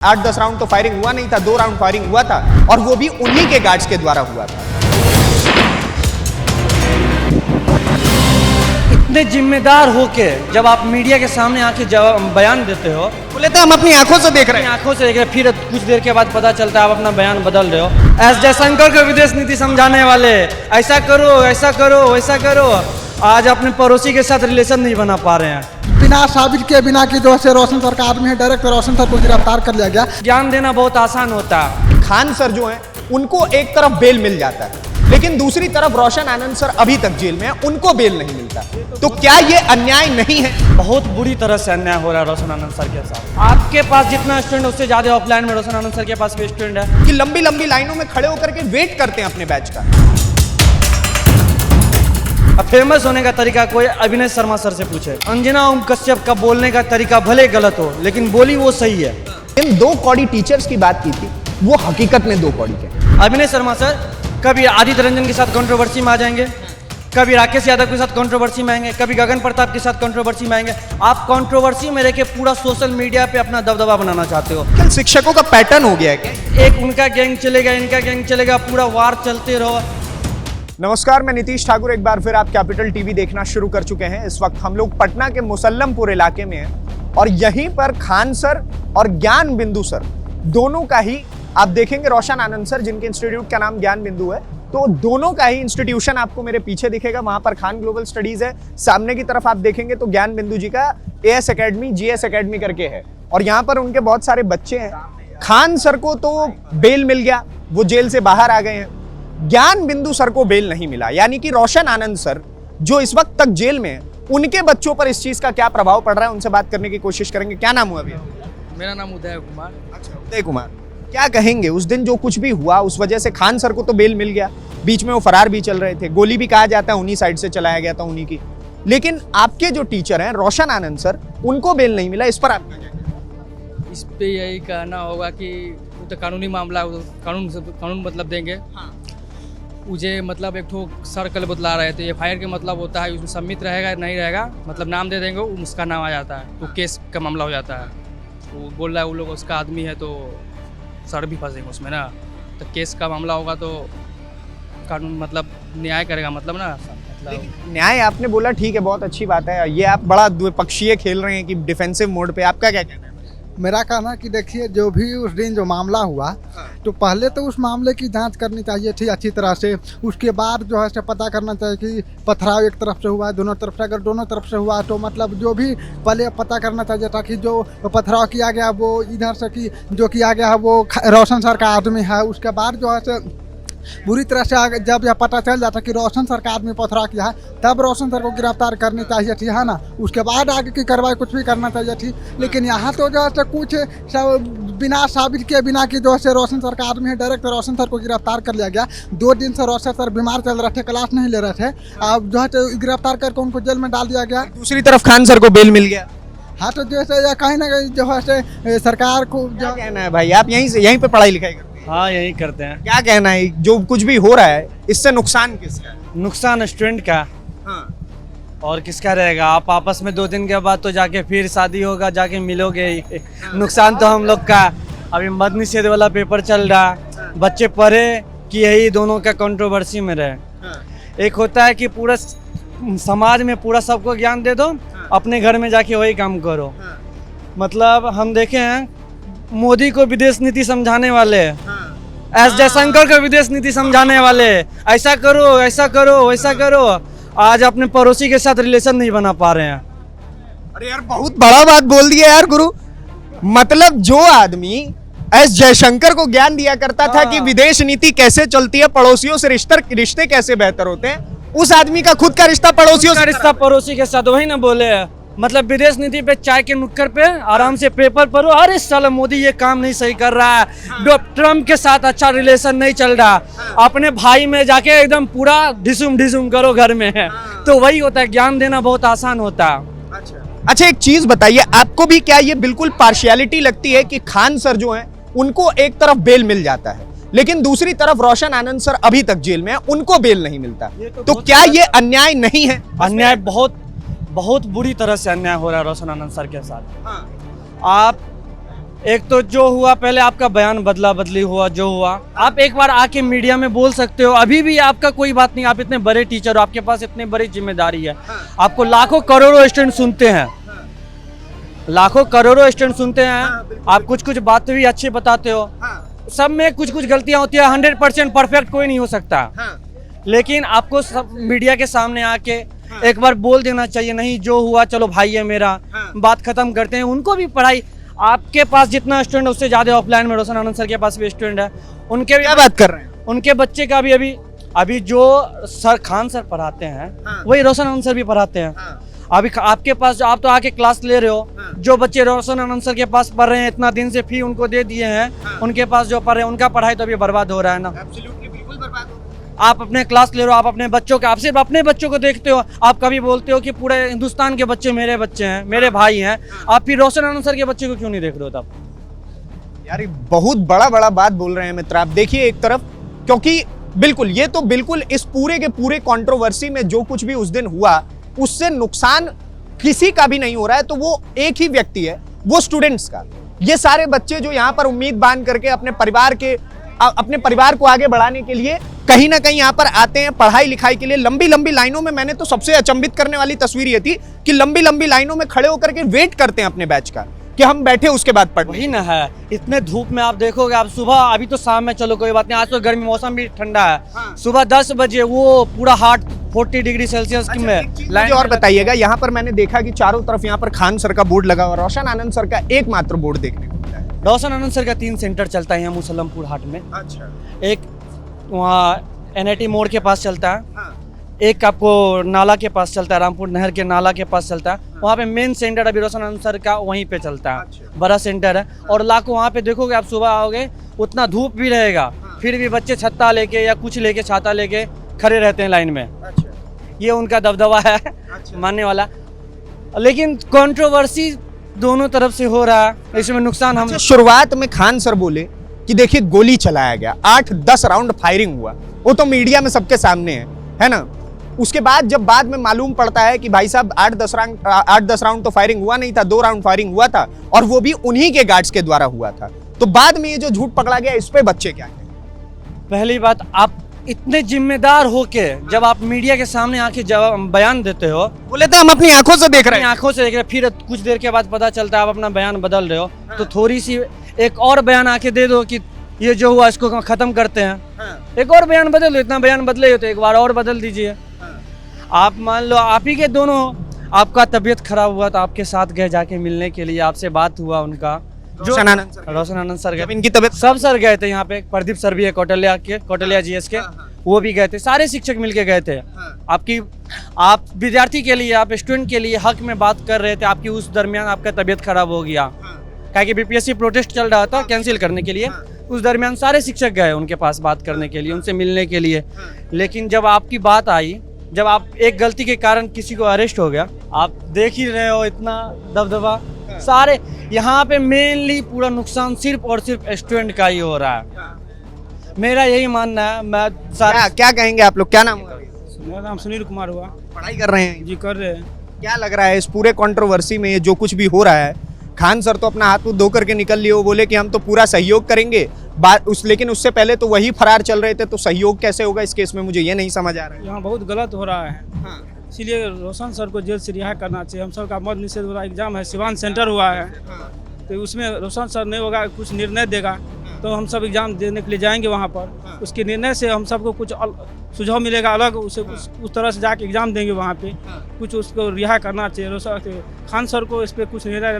8-10 round तो firing हुआ नहीं था, 2 राउंड फायरिंग हुआ था और वो भी उन्हीं के गार्ड्स के द्वारा हुआ था। इतने जिम्मेदार होके जब आप मीडिया के सामने आके बयान देते हो, बोले तो हम अपनी आंखों से देख रहे हैं। आंखों से देख रहे, फिर कुछ देर के बाद पता चलता है आप अपना बयान बदल रहे हो। एस जयशंकर को विदेश नीति समझाने वाले ऐसा करो वैसा करो, आज अपने पड़ोसी के साथ रिलेशन नहीं बना पा रहे हैं। बिना साबित के बिना कि जो है रोशन सर का आदमी है, डायरेक्ट रोशन सर को गिरफ्तार कर लिया गया। ज्ञान देना बहुत आसान होता है। खान सर जो हैं उनको एक तरफ बेल मिल जाता है, लेकिन दूसरी तरफ रोशन आनंद सर अभी तक जेल में हैं, उनको बेल नहीं मिलता। तो क्या ये अन्याय नहीं है? बहुत बुरी तरह से अन्याय हो रहा है रोशन आनंद सर के साथ। आपके पास जितना स्टूडेंट उससे ज्यादा ऑफलाइन में रोशन आनंद सर के पास भी स्टूडेंट है कि लंबी लंबी लाइनों में खड़े होकर के वेट करते हैं अपने बैच का। फेमस होने का तरीका कोई अभिनय शर्मा सर से पूछे। अंजना ओम कश्यप का बोलने का तरीका भले गलत हो, लेकिन बोली वो सही है। इन 2 कौड़ी टीचर्स की बात की थी, वो हकीकत में 2 कौड़ी के। अभिनय शर्मा सर कभी आदित्य रंजन के साथ कंट्रोवर्सी में आ जाएंगे, कभी राकेश यादव के साथ कंट्रोवर्सी में आएंगे, कभी गगन प्रताप के साथ कंट्रोवर्सी में आएंगे। आप कंट्रोवर्सी में रह के पूरा सोशल मीडिया पे अपना दबदबा बनाना चाहते हो। क्या शिक्षकों का पैटर्न हो गया है क्या? एक उनका गैंग चलेगा, इनका गैंग चलेगा, पूरा वार चलते रहो। नमस्कार, मैं नीतीश ठाकुर। एक बार फिर आप कैपिटल टीवी देखना शुरू कर चुके हैं। इस वक्त हम लोग पटना के मुसल्लमपुर इलाके में हैं और यहीं पर खान सर और ज्ञान बिंदु सर दोनों का ही आप देखेंगे। रोशन आनंद सर जिनके इंस्टीट्यूट का नाम ज्ञान बिंदु है, तो दोनों का ही इंस्टीट्यूशन आपको मेरे पीछे दिखेगा। वहां पर खान ग्लोबल स्टडीज है। सामने की तरफ आप देखेंगे तो ज्ञान बिंदु जी का एएस एकेडमी, जीएस एकेडमी करके है और यहाँ पर उनके बहुत सारे बच्चे हैं। खान सर को तो बेल मिल गया, वो जेल से बाहर आ गए हैं। ज्ञान बिंदु सर को बेल नहीं मिला, यानी कि रोशन आनंद सर जो इस वक्त तक जेल में है, उनके बच्चों पर इस चीज का क्या प्रभाव पड़ रहा है, उनसे बात करने की कोशिश करेंगे। क्या नाम हुआ भैया? मेरा नाम उदय कुमार। अच्छा, उदय कुमार। क्या कहेंगे, उस दिन जो कुछ भी हुआ उस वजह से खान सर को तो बेल मिल गया, बीच में वो फरार भी चल रहे थे, गोली भी कहा जाता है उन्हीं साइड से चलाया गया था उन्हीं की, लेकिन आपके जो टीचर हैं रोशन आनंद सर, उनको बेल नहीं मिला। इस पर आपका क्या कहना है? इस पे यही कहना होगा कि वो तो कानूनी मामला, कानून मतलब देंगे। हाँ। मुझे मतलब एक ठो सर कल बतला रहे थे, एफआईआर के मतलब होता है उसमें सबमिट रहेगा नहीं रहेगा, मतलब नाम दे देंगे, उसका नाम आ जाता है, तो केस का मामला हो जाता है। वो बोल रहा है वो लोग उसका आदमी है, तो सर भी फंसेंगे उसमें ना। तो केस का मामला होगा तो कानून मतलब न्याय करेगा, मतलब ना मतलब न्याय आपने बोला, ठीक है, बहुत अच्छी बात है। ये आप बड़ा द्विपक्षीय खेल रहे हैं कि डिफेंसिव मोड पे, आपका क्या कहना है? मेरा कहना कि देखिए, जो भी उस दिन जो मामला हुआ, तो पहले तो उस मामले की जांच करनी चाहिए थी अच्छी तरह से। उसके बाद जो है से पता करना चाहिए कि पथराव एक तरफ से हुआ है, दोनों तरफ से। अगर दोनों तरफ से हुआ तो मतलब जो भी पहले पता करना चाहिए था कि जो पथराव किया गया वो इधर से कि जो किया गया है वो रोशन सर का आदमी है। उसके बाद जो है से बुरी तरह से आगे जब यह पता चल जाता कि रोशन सर का आदमी पथराव किया है, तब रोशन सर को गिरफ्तार करनी चाहिए थी, है ना। उसके बाद आगे की कार्रवाई कुछ भी करना चाहिए थी। लेकिन यहाँ तो जो है कुछ बिना साबित के बिना कि जो है रोशन सर का आदमी है, डायरेक्ट रोशन सर को गिरफ्तार कर लिया गया। 2 दिन से रोशन सर बीमार चल रहे थे, क्लास नहीं ले रहे थे। अब जो है गिरफ्तार करके उनको जेल में डाल दिया गया। दूसरी तरफ खान सर को बेल मिल गया। हाँ, तो जैसे कहीं ना कहीं जो है सरकार को क्या कहना है भाई? आप यहीं पे पढ़ाई लिखाई करते हैं? हाँ, यही करते हैं। क्या कहना है, जो कुछ भी हो रहा है इससे नुकसान किसका है? नुकसान स्टूडेंट का। हाँ। और किसका रहेगा? आप आपस में 2 दिन के बाद तो जाके फिर शादी होगा, जाके मिलोगे ही। नुकसान तो हम लोग का। अभी मद निषेध वाला पेपर चल रहा, बच्चे पढ़े कि यही दोनों का कंट्रोवर्सी में रहे। एक होता है कि पूरा समाज में पूरा सबको ज्ञान दे दो, अपने घर में जाके वही काम करो। मतलब हम देखे हैं मोदी को विदेश नीति समझाने वाले, एस जयशंकर को विदेश नीति समझाने वाले ऐसा करो वैसा करो, आज अपने पड़ोसी के साथ रिलेशन नहीं बना पा रहे हैं। अरे यार, बहुत बड़ा बात बोल दिया यार गुरु। मतलब जो आदमी एस जयशंकर को ज्ञान दिया करता था कि विदेश नीति कैसे चलती है, पड़ोसियों से रिश्ते कैसे बेहतर होते हैं, उस आदमी का खुद का रिश्ता पड़ोसियों से, रिश्ता पड़ोसी के साथ वही ना बोले। मतलब विदेश नीति पे चाय के नुक्कड़ पे आराम से पेपर पढ़ो, अरे साला मोदी ये काम नहीं सही कर रहा है, ट्रम्प के साथ अच्छा रिलेशन नहीं चल रहा, अपने भाई में जाके एकदम पूरा ढिसुम करो घर में है। तो वही होता है, ज्ञान देना बहुत आसान होता है। अच्छा, एक चीज बताइए, आपको भी क्या ये बिल्कुल पार्शियलिटी लगती है कि खान सर जो हैं उनको एक तरफ बेल मिल जाता है, लेकिन दूसरी तरफ रोशन आनंद सर अभी तक जेल में हैं, उनको बेल नहीं मिलता? तो क्या ये अन्याय नहीं है? अन्याय बहुत बुरी तरह से अन्याय हो रहा है रोशन आनंद सर के साथ। आप एक तो जो हुआ पहले आपका बयान बदला बदली हुआ जो हुआ, आप एक बार आके मीडिया में बोल सकते हो, अभी भी आपका कोई बात नहीं, आप इतने बड़े टीचर हो, आपके पास इतनी बड़ी जिम्मेदारी है, आपको लाखों करोड़ों स्टूडेंट सुनते हैं, लाखों करोड़ों स्टूडेंट सुनते हैं, आप कुछ कुछ बातें भी अच्छी बताते हो, सब में कुछ कुछ गलतियां होती है, 100% परफेक्ट कोई नहीं हो सकता, लेकिन आपको सब मीडिया के सामने आके एक बार बोल देना चाहिए, नहीं जो हुआ चलो भाई है मेरा, बात खत्म करते हैं। उनको भी पढ़ाई, आपके पास जितना स्टूडेंट है उससे ज्यादा ऑफलाइन में रोशन आनंद सर के पास भी स्टूडेंट है, उनके भी क्या बात कर रहे हैं? उनके बच्चे का भी अभी जो सर खान सर पढ़ाते हैं वही रोशन आनंद सर भी पढ़ाते हैं। अभी आपके पास जो आप तो आके क्लास ले रहे हो, जो बच्चे रोशन आनंद सर के पास पढ़ रहे हैं, इतना दिन से फी उनको दे दिए हैं, उनके पास जो पढ़ रहे हैं उनका पढ़ाई तो अभी बर्बाद हो रहा है ना। बिल्कुल बर्बाद हो। आप अपने क्लास ले रहे हो, आप अपने बच्चों के, आप सिर्फ अपने बच्चों को देखते हो, आप कभी बोलते हो कि पूरे हिंदुस्तान के बच्चे मेरे बच्चे हैं, मेरे भाई हैं, आप फिर रोशन आनंद सर के बच्चे को क्यों नहीं देख रहे हो तब? यार ये बहुत बड़ा बात बोल रहे हैं मित्र। आप देखिए एक तरफ, क्योंकि बिल्कुल ये तो बिल्कुल इस पूरे के पूरे कंट्रोवर्सी में जो कुछ भी उस दिन हुआ उससे नुकसान किसी का भी नहीं हो रहा है, तो वो एक ही व्यक्ति है, वो स्टूडेंट्स का। ये सारे बच्चे जो यहाँ पर उम्मीद बांध करके अपने परिवार को आगे बढ़ाने के लिए कहीं ना कहीं यहाँ पर आते हैं पढ़ाई लिखाई के लिए, लंबी लंबी लाइनों में। मैंने तो सबसे अचंभित करने वाली तस्वीर ये थी कि लंबी लंबी लाइनों में खड़े होकर के वेट करते हैं अपने बैच का कि हम बैठे उसके बाद पढ़। वही ना है, इतने धूप में आप देखोगे, आप सुबह, अभी तो शाम में चलो कोई बात नहीं, आज तो गर्मी मौसम भी ठंडा है, सुबह 10 बजे वो पूरा 40 डिग्री सेल्सियस की में लाइन। और बताइएगा, यहाँ पर मैंने देखा कि चारों तरफ यहाँ पर खान सर का बोर्ड लगा हुआ, रोशन आनंद सर का एकमात्र बोर्ड देखने को मिला है। रोशन आनंद सर का 3 सेंटर चलता है यहाँ मुसल्लमपुर हाट में। अच्छा। एक वहाँ NIT मोड़ के पास चलता है, एक आपको नाला के पास चलता है, रामपुर नहर के नाला के पास चलता है, वहाँ पे मेन सेंटर अभी रोशन आनंद सर का वहीं पे चलता है, बड़ा सेंटर है। और लाखों वहाँ पे देखोगे आप, सुबह आओगे उतना धूप भी रहेगा, फिर भी बच्चे छत्ता लेके या कुछ लेके, छाता लेके खड़े रहते हैं लाइन में। ये उनका दबदबा है मानने वाला। लेकिन कंट्रोवर्सी दोनों तरफ से हो रहा है, इसमें नुकसान हम। शुरुआत में खान सर बोले कि देखिए गोली चलाया गया, 8-10 राउंड फायरिंग हुआ, वो तो मीडिया में सबके सामने है ना। उसके बाद जब बाद में मालूम पड़ता है कि भाई साहब 8-10 राउंड तो फायरिंग हुआ नहीं था, 2 राउंड फायरिंग हुआ था, और वो भी उन्हीं के गार्ड्स के द्वारा हुआ था। तो बाद में ये जो झूठ पकड़ा गया, इस पे बच्चे क्या कहें? पहली बात, आप इतने जिम्मेदार होके जब आप मीडिया के सामने आके जब बयान देते हो, बोले तो हम अपनी आंखों से देख रहे हैं, आंखों से देख रहे हैं, फिर कुछ देर के बाद पता चलता है आप अपना बयान बदल रहे हो, तो थोड़ी सी एक और बयान आके दे दो कि ये जो हुआ इसको खत्म करते हैं, एक और बयान बदल दो। इतना बयान बदले हो तो एक बार और बदल दीजिए। आप मान लो आप ही के दोनों, आपका तबीयत खराब हुआ तो आपके साथ गए जाके मिलने के लिए, आपसे बात हुआ उनका, जो रोशन आनंद सर गए, इनकी तबीयत, सब सर गए थे यहाँ पे, प्रदीप सर भी है कौटल्या GS के, वो भी गए थे, सारे शिक्षक मिलके गए थे। आप विद्यार्थी के लिए, आप स्टूडेंट के लिए हक में बात कर रहे थे, आपकी उस दरमियान आपका तबीयत खराब हो गया, क्या कि BPSC प्रोटेस्ट चल रहा था कैंसिल करने के लिए, उस दरमियान सारे शिक्षक गए उनके पास बात करने के लिए, उनसे मिलने के लिए। लेकिन जब आपकी बात आई, जब आप एक गलती के कारण किसी को अरेस्ट हो गया, आप देख ही रहे हो इतना दबदबा, सारे यहाँ पे मेनली पूरा नुकसान सिर्फ और सिर्फ स्टूडेंट का ही हो रहा है। मेरा यही मानना है। मैं क्या कहेंगे आप लोग, क्या नाम हुआ? मेरा नाम सुनील कुमार हुआ। पढ़ाई कर रहे हैं जी, कर रहे हैं। क्या लग रहा है इस पूरे कंट्रोवर्सी में, ये जो कुछ भी हो रहा है? खान सर तो अपना हाथ मुंह धो करके निकल लिए, वो बोले कि हम तो पूरा सहयोग करेंगे, लेकिन उससे पहले तो वही फरार चल रहे थे, तो सहयोग कैसे होगा इस केस में, मुझे ये नहीं समझ आ रहा है। यहाँ बहुत गलत हो रहा है, इसीलिए रोशन सर को जेल से रिहा करना चाहिए। हम सब का मद निषेध वाला एग्जाम है, सिवान सेंटर हुआ है, तो उसमें रोशन सर नहीं होगा, कुछ निर्णय देगा तो हम सब एग्जाम देने के लिए जाएंगे वहाँ पर, उसके निर्णय से हम सबको कुछ सुझाव मिलेगा अलग, उसे उस तरह से जाके एग्जाम देंगे वहाँ पे। कुछ उसको रिहा करना चाहिए, रोशन खान सर को इस पर कुछ निर्णय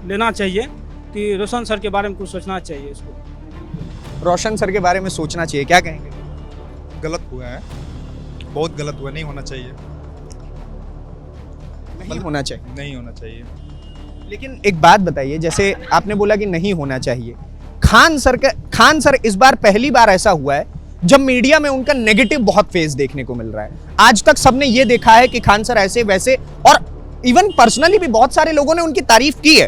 लेना चाहिए कि रोशन सर के बारे में कुछ सोचना चाहिए। इसको रोशन सर के बारे में सोचना चाहिए, क्या कहेंगे? गलत हुआ है, बहुत गलत हुआ, नहीं होना चाहिए, नहीं होना चाहिए, नहीं होना चाहिए। लेकिन एक बात बताइए, जैसे आपने बोला कि नहीं होना चाहिए, खान सर इस बार पहली बार ऐसा हुआ है जब मीडिया में उनका नेगेटिव बहुत फेस देखने को मिल रहा है। आज तक सबने ये देखा है कि खान सर ऐसे वैसे, और इवन पर्सनली भी बहुत सारे लोगों ने उनकी तारीफ की है,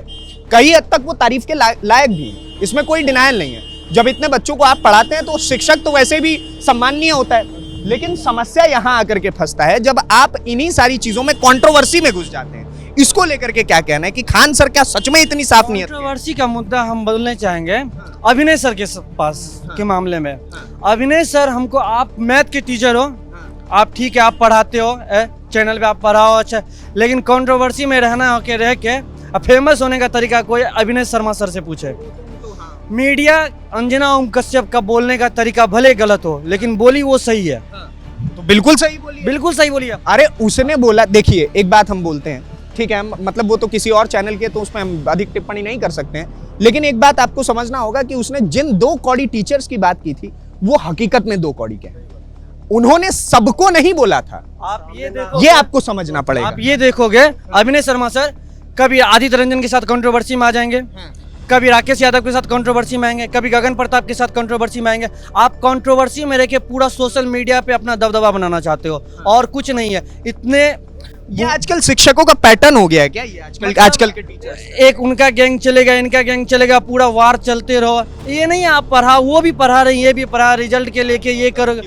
कई हद तक वो तारीफ के लायक भी, इसमें कोई डिनायल नहीं है। जब इतने बच्चों को आप पढ़ाते हैं तो शिक्षक तो वैसे भी सम्माननीय होता है, लेकिन समस्या यहाँ आकर के फंसता है जब आप इन्हीं सारी चीजों में, कंट्रोवर्सी में घुस जाते हैं, इसको लेकर के क्या कहना है कि खान सर क्या सच में इतनी साफ नीयत के हैं? कंट्रोवर्सी का मुद्दा हम बदलने चाहेंगे अभिनय सर के पास के मामले में। अभिनय सर हमको, आप मैथ के टीचर हो, आप ठीक है, आप पढ़ाते हो, चैनल पे आप पढ़ाओ, अच्छा, लेकिन कंट्रोवर्सी में रहना हो के रह के फेमस होने का तरीका कोई अभिनय शर्मा सर से पूछे। मीडिया अंजना ओम कश्यप का बोलने का तरीका भले गलत हो, लेकिन बोली वो सही है, तो बिल्कुल सही बोली है। बिल्कुल सही बोली है। अरे उसने बोला, देखिए एक बात हम बोलते हैं, ठीक है, मतलब वो तो किसी और चैनल के, तो उसमें हम अधिक टिप्पणी नहीं कर सकते हैं, लेकिन एक बात आपको समझना होगा कि उसने जिन 2 कौड़ी टीचर्स की बात की थी वो हकीकत में 2 कौड़ी के हैं। उन्होंने सबको नहीं बोला था। आप ये देखो, ये आपको समझना पड़ेगा। आप ये देखोगे अभिनय शर्मा सर कभी आदित्य रंजन के साथ कंट्रोवर्सी में आ जाएंगे, कभी राकेश यादव के साथ कंट्रोवर्सी में आएंगे, कभी गगन प्रताप के साथ कंट्रोवर्सी में आएंगे। आप कंट्रोवर्सी में रह के पूरा सोशल मीडिया पे अपना दबदबा बनाना चाहते हो, और कुछ नहीं है। इतने ये आजकल शिक्षकों का पैटर्न हो गया है क्या? ये आजकल के टीचर्स, एक उनका गैंग चलेगा, इनका गैंग चलेगा, पूरा वार चलते रहो। ये नहीं, आप पढ़ा, वो भी पढ़ा रहे, ये भी पढ़ा, रिजल्ट के लेके ये करोगे।